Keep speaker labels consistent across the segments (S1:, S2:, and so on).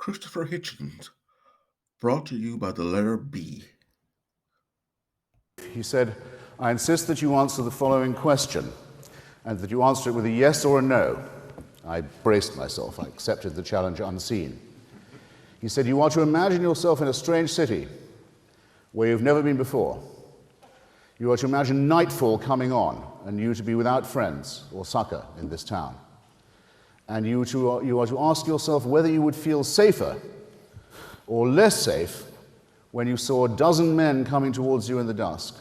S1: Christopher Hitchens, brought to you by the letter B.
S2: He said, "I insist that you answer the following question, and that you answer it with a yes or a no." I braced myself. I accepted the challenge unseen. He said, "You are to imagine yourself in a strange city where you've never been before. You are to imagine nightfall coming on, and you to be without friends or succor in this town. And you are to ask yourself whether you would feel safer or less safe when you saw a dozen men coming towards you in the dusk,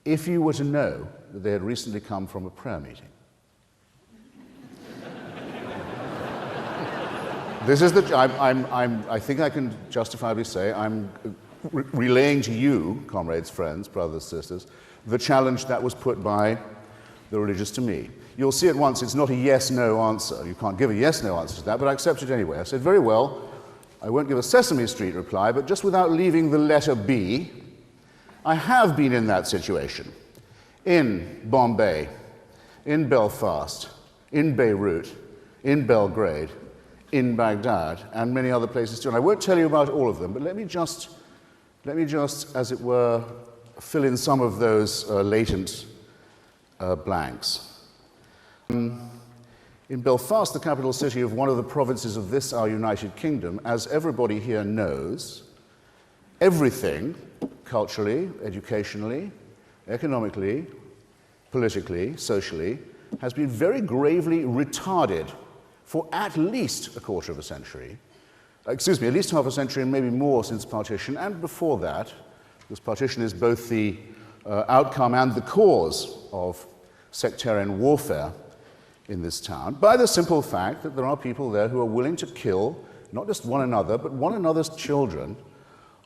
S2: if you were to know that they had recently come from a prayer meeting." This is I think I can justifiably say I'm relaying to you, comrades, friends, brothers, sisters, the challenge that was put by the religious to me. You'll see at once it's not a yes-no answer. You can't give a yes-no answer to that, but I accept it anyway. I said, very well, I won't give a Sesame Street reply, but just without leaving the letter B, I have been in that situation. In Bombay, in Belfast, in Beirut, in Belgrade, in Baghdad, and many other places too. And I won't tell you about all of them, but let me just, as it were, fill in some of those latent blanks. In Belfast, the capital city of one of the provinces of this, our United Kingdom, as everybody here knows, everything, culturally, educationally, economically, politically, socially, has been very gravely retarded for at least a quarter of a century. At least half a century and maybe more since partition, and before that, because partition is both the outcome and the cause of sectarian warfare in this town, by the simple fact that there are people there who are willing to kill not just one another, but one another's children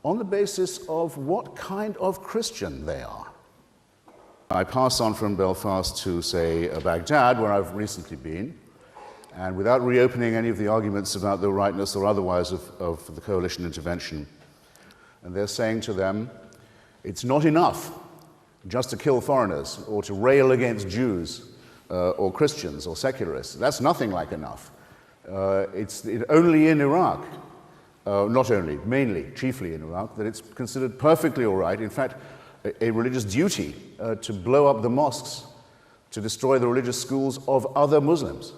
S2: on the basis of what kind of Christian they are. I pass on from Belfast to, say, Baghdad, where I've recently been, and without reopening any of the arguments about the rightness or otherwise of the coalition intervention, and they're saying to them, it's not enough just to kill foreigners or to rail against Jews or Christians or secularists. That's nothing like enough. It's only in Iraq, not only, mainly, chiefly in Iraq, that it's considered perfectly all right, in fact, a religious duty to blow up the mosques, to destroy the religious schools of other Muslims,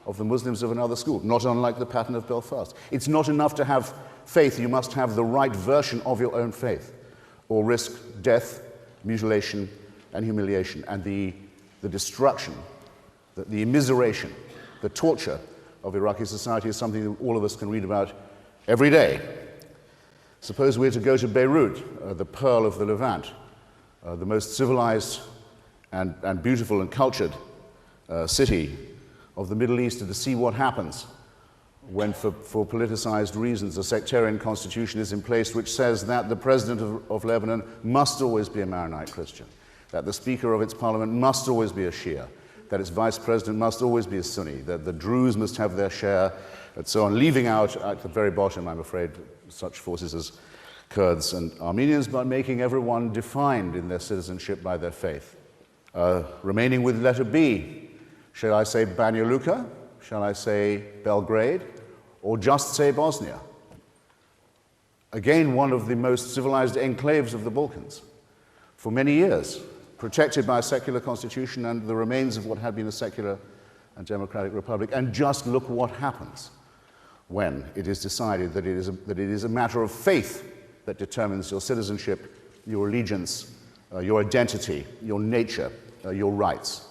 S2: of the Muslims of another school, not unlike the pattern of Belfast. It's not enough to have faith, you must have the right version of your own faith, or risk death, mutilation, and humiliation, and the destruction, the immiseration, the torture of Iraqi society is something that all of us can read about every day. Suppose we're to go to Beirut, the pearl of the Levant, the most civilized and beautiful and cultured city of the Middle East, and to see what happens when, for politicized reasons, a sectarian constitution is in place which says that the president of Lebanon must always be a Maronite Christian, that the speaker of its parliament must always be a Shia, that its vice president must always be a Sunni, that the Druze must have their share, and so on, leaving out at the very bottom, I'm afraid, such forces as Kurds and Armenians, but making everyone defined in their citizenship by their faith. Remaining with letter B, shall I say Banja Luka? Shall I say Belgrade? Or just say Bosnia? Again, one of the most civilized enclaves of the Balkans. For many years, protected by a secular constitution and the remains of what had been a secular and democratic republic. And just look what happens when it is decided that it is a matter of faith that determines your citizenship, your allegiance, your identity, your nature, your rights.